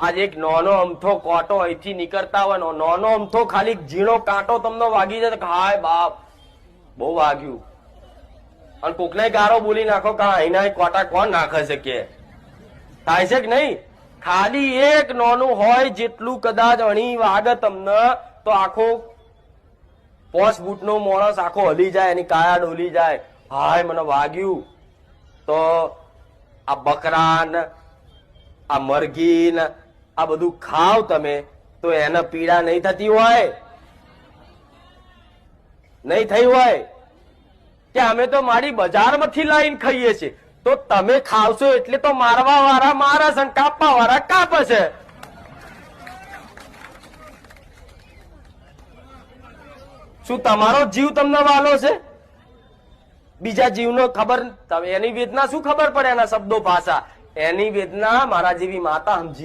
आज एक नॉनो अमथो कांटो અહીંથી નીકળતા હોય નોનો અમથો ખાલી ઝીણો કાંટો તમને વાગી જાય તો હાય બાપ બહુ વાગ્યું અને કોકને ગારો બોલી નાખો કે અહીંના કાંટા કોણ નાખે છે કે થાય છે કે નહીં ખાલી એક નોનું હોય જેટલું કદાચ અણી વાગે તમને તો આખો 5 ફૂટનો માણસ આખો હલી જાય એની કાયા ડોલી જાય હાય મને વાગ્યું તો આ બકરા ને આ મરઘી ને આ બધું ખાવ તમે તો એને પીડા નહીં થતી હોય નહીં થઈ હોય કે અમે તો મારી બજારમાંથી લાવીને ખાઈએ છીએ તો તમે ખાવશો એટલે તો મારવા વાળા મારે છે ને કાપવા વાળા કાપે છે શું તમારો જીવ તમને વાલો છે બીજા જીવનો ખબર એની વેદના શું ખબર પડે એના શબ્દો ભાષા એની વેદના મારા જેવી માતા સમજી